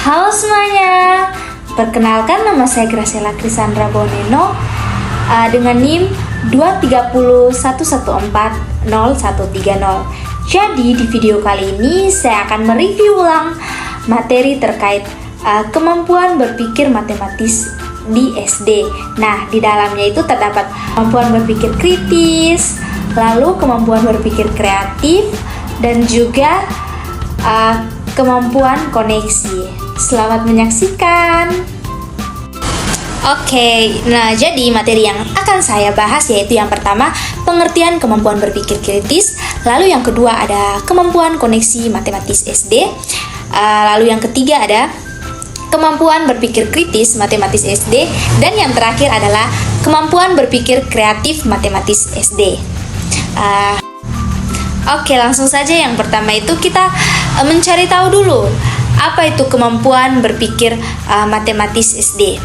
Halo semuanya, perkenalkan nama saya Graciela Krisandra Boneno dengan NIM 23011401030. Jadi di video kali ini saya akan mereview ulang materi terkait kemampuan berpikir matematis di SD. Nah, di dalamnya itu terdapat kemampuan berpikir kritis, lalu kemampuan berpikir kreatif, dan juga kemampuan koneksi. Selamat menyaksikan. Oke, nah jadi materi yang akan saya bahas yaitu yang pertama pengertian kemampuan berpikir kritis, lalu yang kedua ada kemampuan koneksi matematis SD, lalu yang ketiga ada kemampuan berpikir kritis matematis SD, dan yang terakhir adalah kemampuan berpikir kreatif matematis SD. Oke, langsung saja yang pertama itu kita mencari tahu dulu apa itu kemampuan berpikir matematis SD.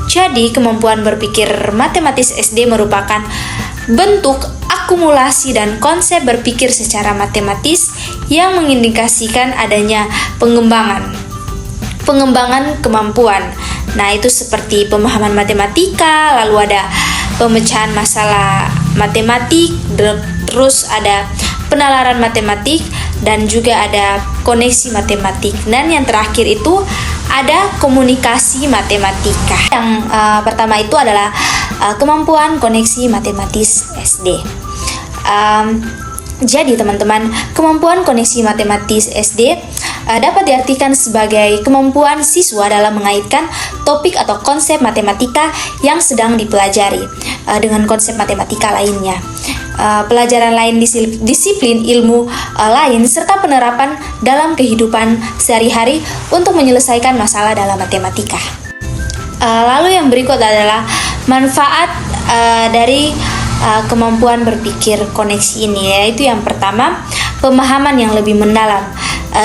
Jadi, kemampuan berpikir matematis SD merupakan bentuk akumulasi dan konsep berpikir secara matematis yang mengindikasikan adanya pengembangan kemampuan. Nah, itu seperti pemahaman matematika, lalu ada pemecahan masalah matematik, terus ada penalaran matematik, dan juga ada koneksi matematik. Dan yang terakhir itu ada komunikasi matematika. Yang pertama itu adalah kemampuan koneksi matematis SD. Jadi teman-teman, kemampuan koneksi matematis SD dapat diartikan sebagai kemampuan siswa dalam mengaitkan topik atau konsep matematika yang sedang dipelajari dengan konsep matematika lainnya. Pelajaran lain disiplin ilmu lain serta penerapan dalam kehidupan sehari-hari untuk menyelesaikan masalah dalam matematika. Lalu yang berikut adalah manfaat dari kemampuan berpikir koneksi ini, yaitu yang pertama pemahaman yang lebih mendalam.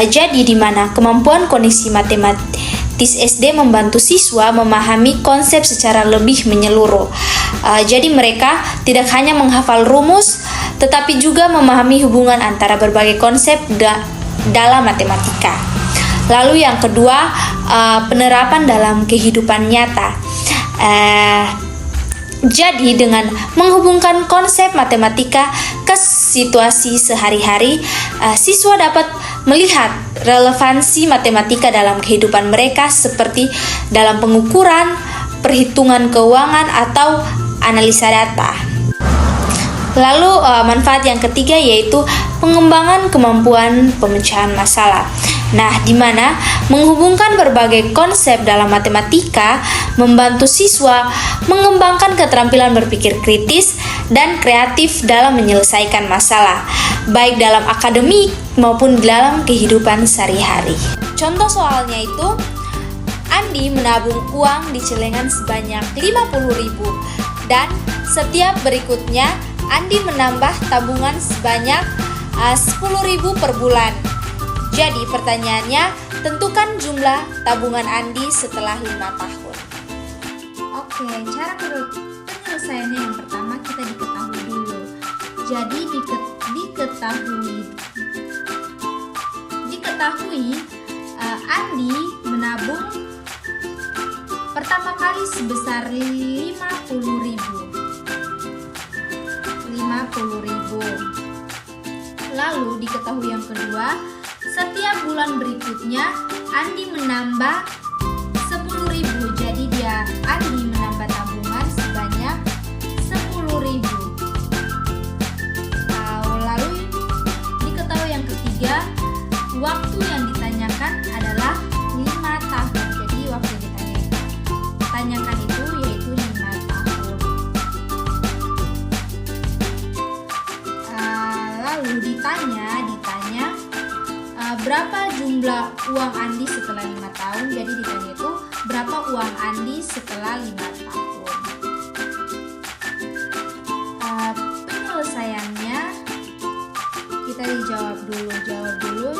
Jadi di mana kemampuan koneksi matematis SD membantu siswa memahami konsep secara lebih menyeluruh. Jadi mereka tidak hanya menghafal rumus, tetapi juga memahami hubungan antara berbagai konsep dalam matematika. Lalu yang kedua, penerapan dalam kehidupan nyata. Jadi dengan menghubungkan konsep matematika ke situasi sehari-hari, siswa dapat melihat relevansi matematika dalam kehidupan mereka seperti dalam pengukuran, perhitungan keuangan, atau analisa data. Lalu manfaat yang ketiga yaitu pengembangan kemampuan pemecahan masalah. Nah, di mana menghubungkan berbagai konsep dalam matematika membantu siswa mengembangkan keterampilan berpikir kritis dan kreatif dalam menyelesaikan masalah, baik dalam akademik maupun dalam kehidupan sehari-hari. Contoh soalnya itu, Andi menabung uang di celengan sebanyak 50.000 dan setiap berikutnya Andi menambah tabungan sebanyak 10.000 per bulan. Jadi pertanyaannya, tentukan jumlah tabungan Andi setelah 5 tahun. Oke, cara penyelesaiannya yang pertama kita diketahui dulu. Jadi diketahui Andi menabung pertama kali sebesar 50.000. Lalu diketahui yang kedua, setiap bulan berikutnya Andi menambah 10.000. Jadi Andi menambah tabungan sebanyak 10.000. Lalu diketahui yang ketiga, waktu yang ditanyakan adalah 5 tahun. Jadi waktu yang ditanyakan itu yaitu 5 tahun. Lalu ditanya berapa jumlah uang Andi setelah 5 tahun. Jadi ditanya itu berapa uang Andi setelah 5 tahun. Penyelesaiannya kita jawab dulu,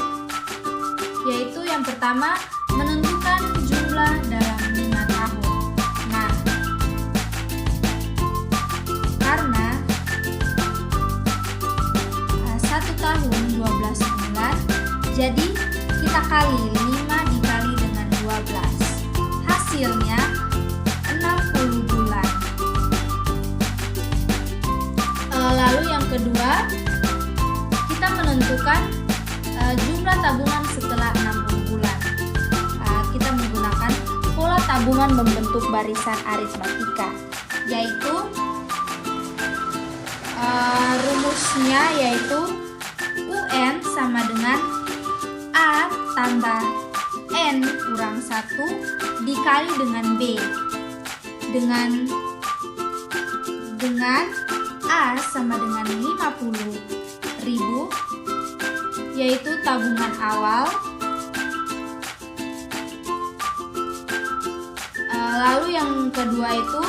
yaitu yang pertama menentukan jumlah dalam 5 tahun. Nah, karena 1 tahun 12 bulan, jadi kita kali 5 dikali dengan 12 tabungan membentuk barisan aritmatika, yaitu rumusnya yaitu UN sama dengan A tambah N kurang 1 dikali dengan B dengan A sama dengan 50.000, yaitu tabungan awal. Lalu yang kedua itu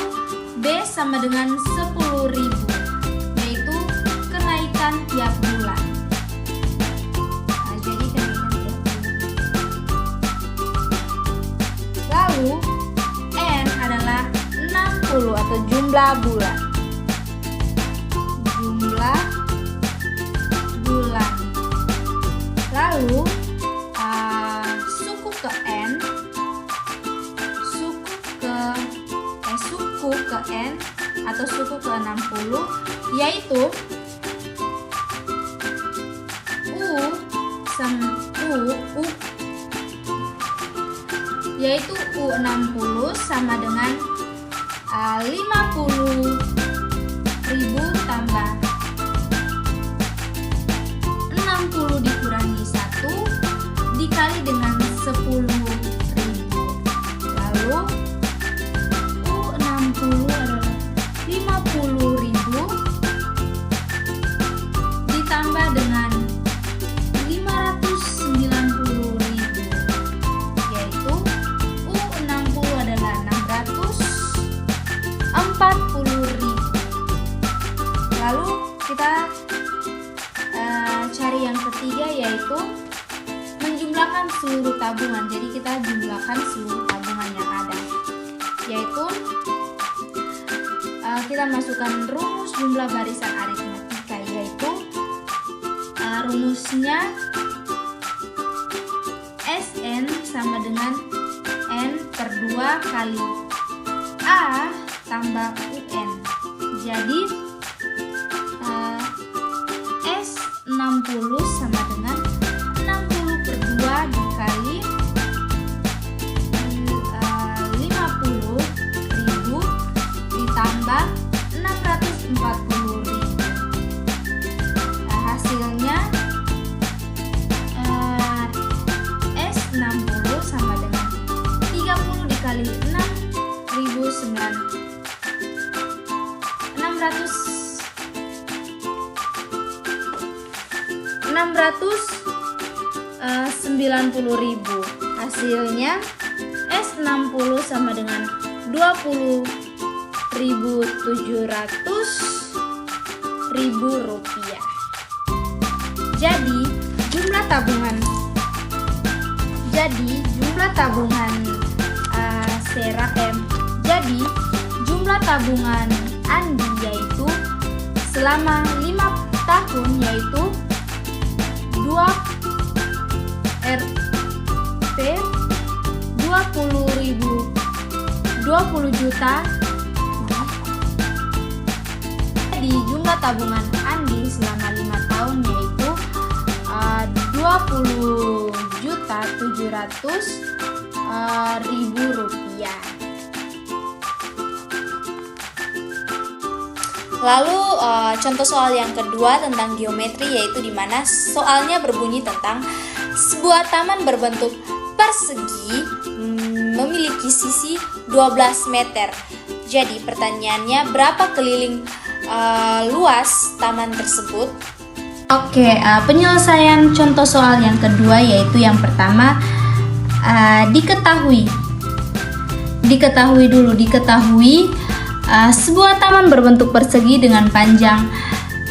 B sama dengan 10.000, yaitu kenaikan tiap bulan. Jadi kenaikan tiap bulan. Lalu N adalah 60 atau jumlah bulan. Lalu suku ke N, suku ke N atau suku ke 60, yaitu U60 sama dengan 50.000 tambah 60 dikurangi 1 dikali dengan 10.000. Lalu U60 adalah 50.000 ditambah dengan 590.000, yaitu U60 adalah 640.000. Lalu kita cari yang ketiga, yaitu menjumlahkan seluruh tabungan. Jadi kita jumlahkan seluruh tabungan yang ada, yaitu kita masukkan rumus jumlah barisan aritmatika, yaitu rumusnya SN sama dengan N per 2 kali A tambah UN. Jadi 60 sama dengan 60 per 2 dikali 50.000 ditambah 640.000. Hasilnya S60 sama dengan 30 dikali 690.000. Hasilnya S60 sama dengan 20.700.000 rupiah. Jadi jumlah tabungan Andi yaitu selama 5 tahun yaitu 2 RP 20 juta. Jadi jumlah tabungan Andi selama 5 tahun yaitu 20.700.000 rupiah. Lalu contoh soal yang kedua tentang geometri, yaitu di mana soalnya berbunyi tentang sebuah taman berbentuk persegi memiliki sisi 12 meter. Jadi pertanyaannya, berapa keliling luas taman tersebut? Oke, penyelesaian contoh soal yang kedua yaitu yang pertama, diketahui sebuah taman berbentuk persegi dengan panjang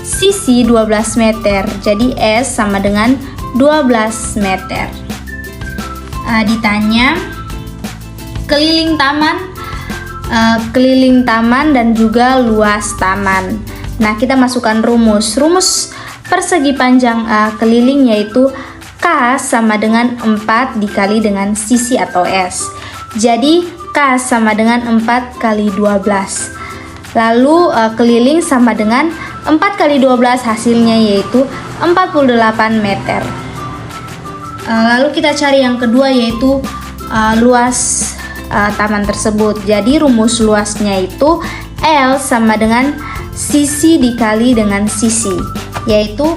sisi 12 meter. Jadi S sama dengan 12 meter. Ditanya keliling taman dan juga luas taman. Nah, kita masukkan rumus persegi panjang keliling yaitu K sama dengan 4 dikali dengan sisi atau S. Jadi K sama dengan 4 kali 12. Lalu keliling sama dengan 4 kali 12, hasilnya yaitu 48 meter. Lalu kita cari yang kedua yaitu luas taman tersebut. Jadi rumus luasnya itu L sama dengan sisi dikali dengan sisi, yaitu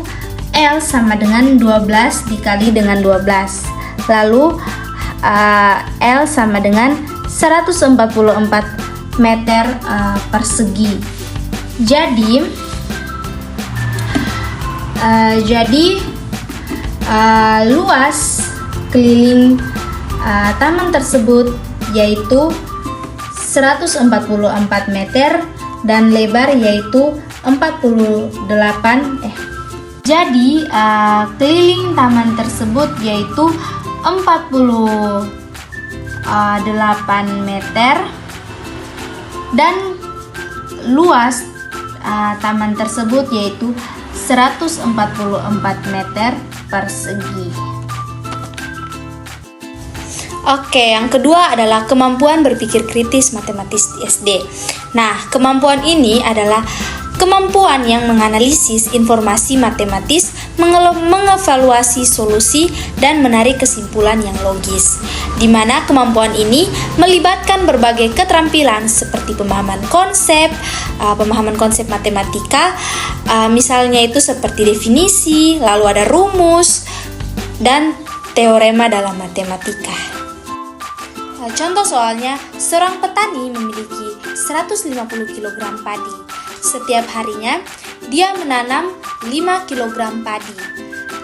L sama dengan 12 dikali dengan 12. Lalu L sama dengan 144 meter persegi. Jadi luas keliling taman tersebut yaitu 144 meter dan lebar yaitu 48. Jadi keliling taman tersebut yaitu 48 meter dan luas taman tersebut yaitu 144 meter persegi. Oke, yang kedua adalah kemampuan berpikir kritis matematis di SD. Nah, kemampuan ini adalah kemampuan yang menganalisis informasi matematis, mengevaluasi solusi, dan menarik kesimpulan yang logis. Di mana kemampuan ini melibatkan berbagai keterampilan seperti pemahaman konsep matematika, misalnya itu seperti definisi, lalu ada rumus, dan teorema dalam matematika. Contoh soalnya, seorang petani memiliki 150 kg padi. Setiap harinya, dia menanam 5 kg padi.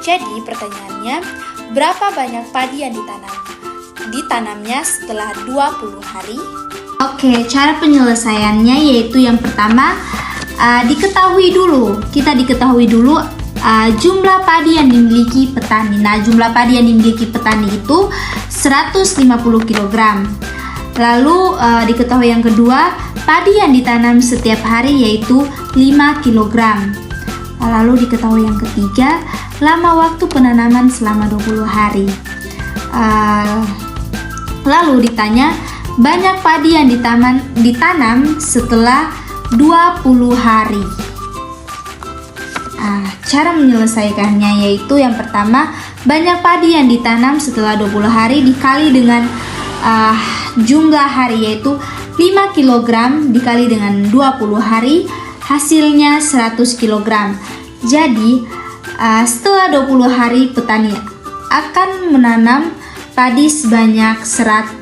Jadi pertanyaannya, berapa banyak padi yang ditanamnya setelah 20 hari? Oke, cara penyelesaiannya yaitu yang pertama, kita diketahui dulu jumlah padi yang dimiliki petani. Nah, jumlah padi yang dimiliki petani itu 150 kg. Lalu diketahui yang kedua, padi yang ditanam setiap hari yaitu 5 kg. Lalu diketahui yang ketiga, lama waktu penanaman selama 20 hari. Lalu ditanya, banyak padi yang ditanam setelah 20 hari. Cara menyelesaikannya yaitu yang pertama, banyak padi yang ditanam setelah 20 hari dikali dengan jumlah hari yaitu 5 kg dikali dengan 20 hari, hasilnya 100 kg. Jadi setelah 20 hari petani akan menanam padi sebanyak 100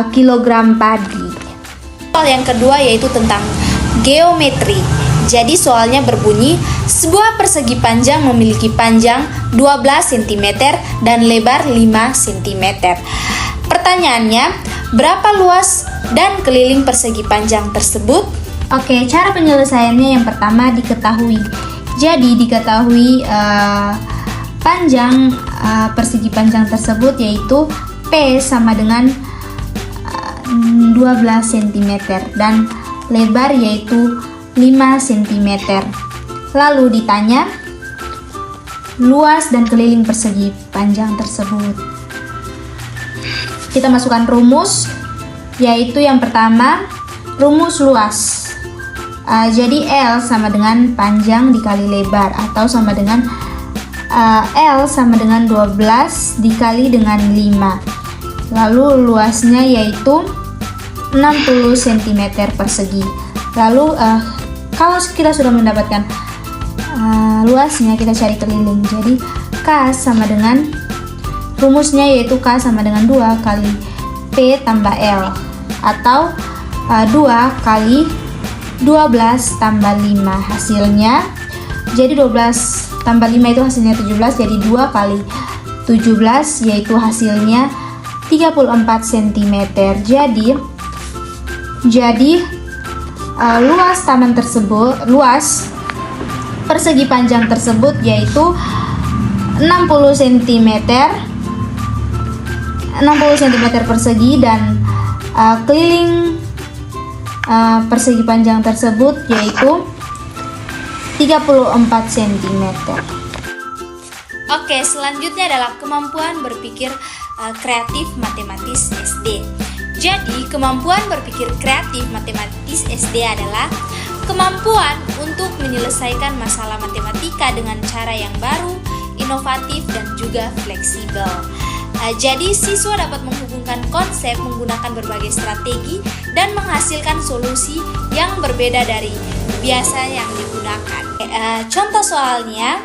kg padi. Soal yang kedua yaitu tentang geometri. Jadi soalnya berbunyi, sebuah persegi panjang memiliki panjang 12 cm dan lebar 5 cm. Pertanyaannya, berapa luas dan keliling persegi panjang tersebut? Oke, cara penyelesaiannya yang pertama diketahui. Jadi diketahui panjang persegi panjang tersebut yaitu P sama dengan 12 cm dan lebar yaitu 5 cm. Lalu ditanya luas dan keliling persegi panjang tersebut. Kita masukkan rumus, yaitu yang pertama rumus luas. Jadi L sama dengan panjang dikali lebar, atau sama dengan L sama dengan 12 dikali dengan 5. Lalu luasnya yaitu 60 cm persegi. Lalu kalau kita sudah mendapatkan luasnya, kita cari keliling. Jadi K sama dengan rumusnya yaitu K sama dengan 2 kali P tambah L, atau 2 kali 12 tambah 5 hasilnya. Jadi 12 tambah 5 itu hasilnya 17, jadi 2 kali 17 yaitu hasilnya 34 cm. Jadi luas taman tersebut, luas persegi panjang tersebut yaitu 60 cm persegi, dan keliling persegi panjang tersebut yaitu 34 cm. Oke, selanjutnya adalah kemampuan berpikir kreatif matematis SD. Jadi, kemampuan berpikir kreatif matematis SD adalah kemampuan untuk menyelesaikan masalah matematika dengan cara yang baru, inovatif, dan juga fleksibel. Jadi siswa dapat menghubungkan konsep menggunakan berbagai strategi dan menghasilkan solusi yang berbeda dari biasa yang digunakan. Contoh soalnya,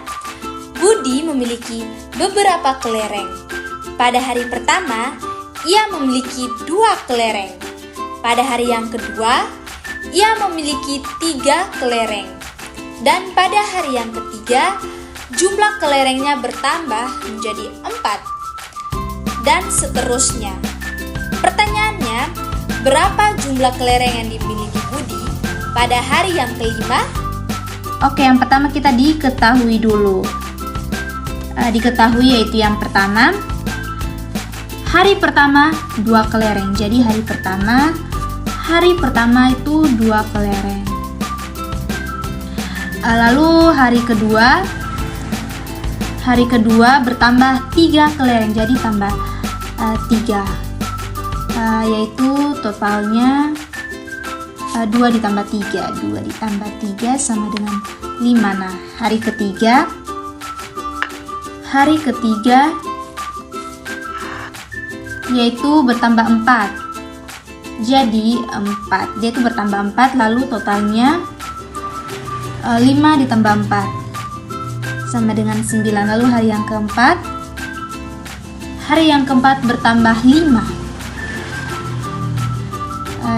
Budi memiliki beberapa kelereng. Pada hari pertama, ia memiliki 2 kelereng. Pada hari yang kedua, ia memiliki 3 kelereng. Dan pada hari yang ketiga, jumlah kelerengnya bertambah menjadi 4. Dan seterusnya. Pertanyaannya, berapa jumlah kelereng yang dimiliki Budi pada hari yang kelima? Oke, yang pertama kita diketahui dulu. Diketahui yaitu yang pertama, hari pertama 2 kelereng. Jadi hari pertama itu 2 kelereng. Lalu hari kedua bertambah 3 kelereng. Jadi tambah 3, yaitu totalnya 2 ditambah 3 sama dengan 5. Nah, hari ketiga yaitu bertambah 4. Jadi 4, dia itu bertambah 4, lalu totalnya 5 ditambah 4 sama dengan 9. Lalu hari yang keempat bertambah 5.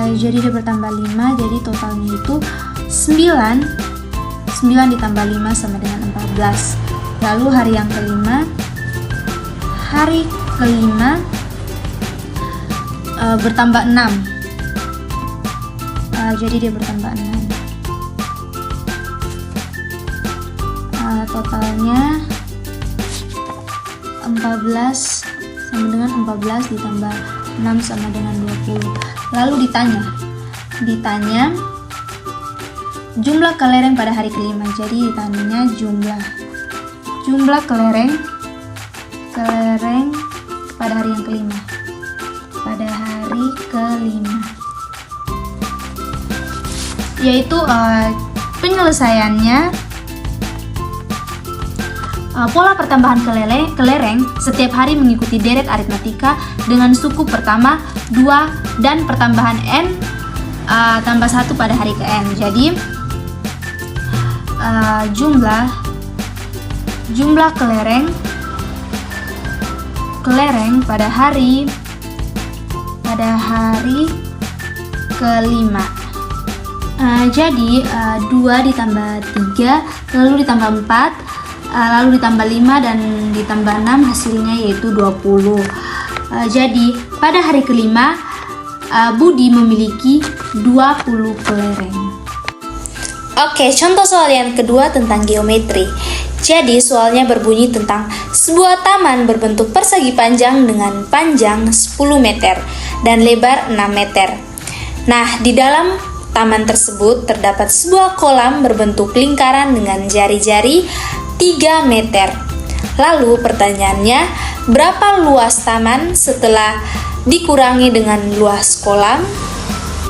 Jadi dia bertambah 5, jadi totalnya itu 9 ditambah 5 sama dengan 14. Lalu hari kelima bertambah 6. Jadi dia bertambah 6. Totalnya 14 sama dengan 14 ditambah 6 sama dengan 20. Lalu ditanya jumlah kelereng pada hari kelima. Jadi ditanyanya jumlah kelereng pada hari yang kelima. Yaitu penyelesaiannya, pola pertambahan kelereng setiap hari mengikuti deret aritmatika dengan suku pertama 2 dan pertambahan n tambah 1 pada hari ke n. Jadi jumlah kelereng pada hari kelima. Jadi 2 ditambah 3 lalu ditambah 4 lalu ditambah 5 dan ditambah 6, hasilnya yaitu 20. Jadi pada hari kelima Budi memiliki 20 kelereng. Oke, contoh soal yang kedua tentang geometri. Jadi soalnya berbunyi tentang sebuah taman berbentuk persegi panjang dengan panjang 10 meter dan lebar 6 meter. Nah, di dalam taman tersebut terdapat sebuah kolam berbentuk lingkaran dengan jari-jari 3 meter. Lalu pertanyaannya, berapa luas taman setelah dikurangi dengan luas kolam?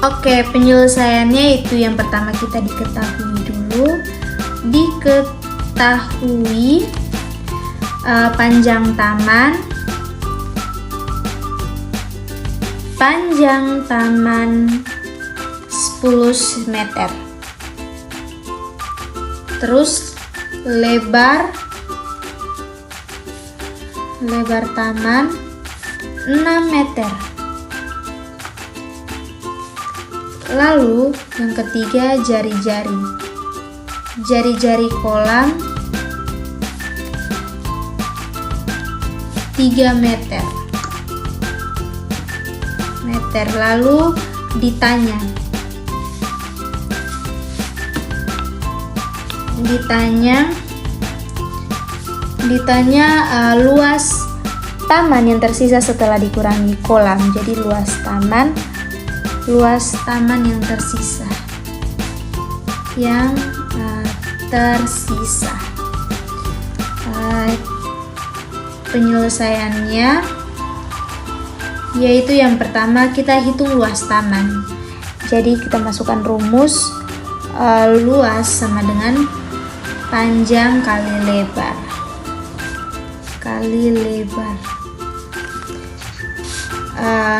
Oke, penyelesaiannya itu yang pertama kita diketahui dulu. Diketahui panjang taman 10 meter. Terus lebar taman 6 meter. Lalu yang ketiga jari-jari kolam 3 meter. Lalu ditanya luas taman yang tersisa setelah dikurangi kolam. Jadi luas taman yang tersisa penyelesaiannya yaitu yang pertama kita hitung luas taman. Jadi kita masukkan rumus, luas sama dengan panjang kali lebar.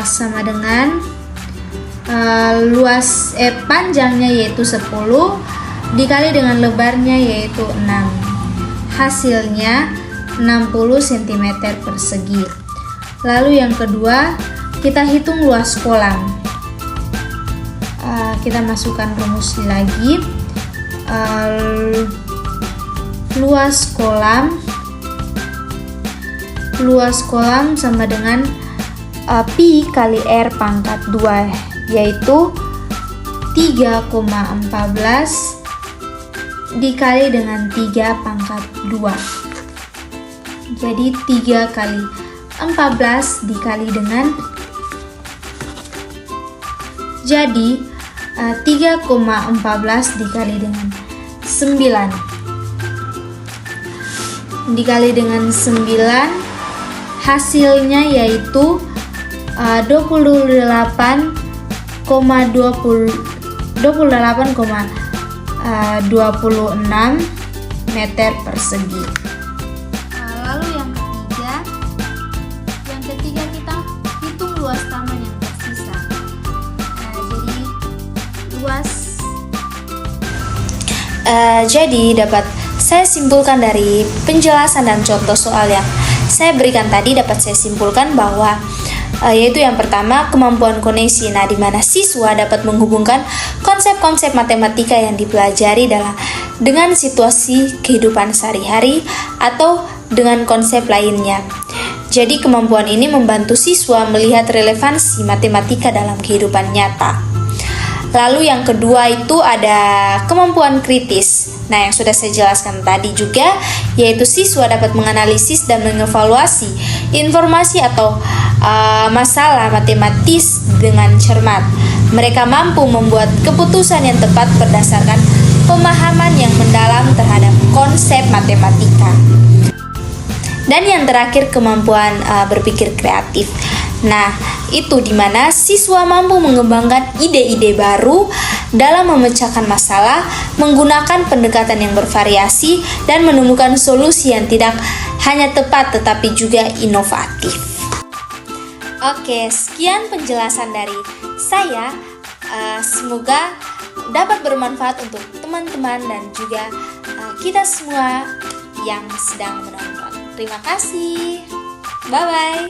sama dengan panjangnya yaitu 10 dikali dengan lebarnya yaitu 6. Hasilnya 60 cm persegi. Lalu yang kedua, kita hitung luas kolam. Kita masukkan rumus lagi. Luas kolam sama dengan pi kali r pangkat 2, yaitu 3,14 dikali dengan 3 pangkat 2. Jadi 3 kali 14 dikali dengan 3,14 dikali dengan 9 dikali dengan 9, hasilnya yaitu 28,26 meter persegi. Lalu yang ketiga kita hitung luas taman yang tersisa. Jadi dapat saya simpulkan dari penjelasan dan contoh soal yang saya berikan tadi, dapat saya simpulkan bahwa yaitu yang pertama, kemampuan koneksi, di mana siswa dapat menghubungkan konsep-konsep matematika yang dipelajari dengan situasi kehidupan sehari-hari atau dengan konsep lainnya. Jadi kemampuan ini membantu siswa melihat relevansi matematika dalam kehidupan nyata. Lalu yang kedua itu ada kemampuan kritis. Yang sudah saya jelaskan tadi juga, yaitu siswa dapat menganalisis dan mengevaluasi informasi atau masalah matematis dengan cermat. Mereka mampu membuat keputusan yang tepat berdasarkan pemahaman yang mendalam terhadap konsep matematika. Dan yang terakhir, kemampuan berpikir kreatif. Itu dimana siswa mampu mengembangkan ide-ide baru dalam memecahkan masalah, menggunakan pendekatan yang bervariasi, dan menemukan solusi yang tidak hanya tepat tetapi juga inovatif. Oke, sekian penjelasan dari saya. Semoga dapat bermanfaat untuk teman-teman dan juga kita semua yang sedang menonton. Terima kasih. Bye-bye.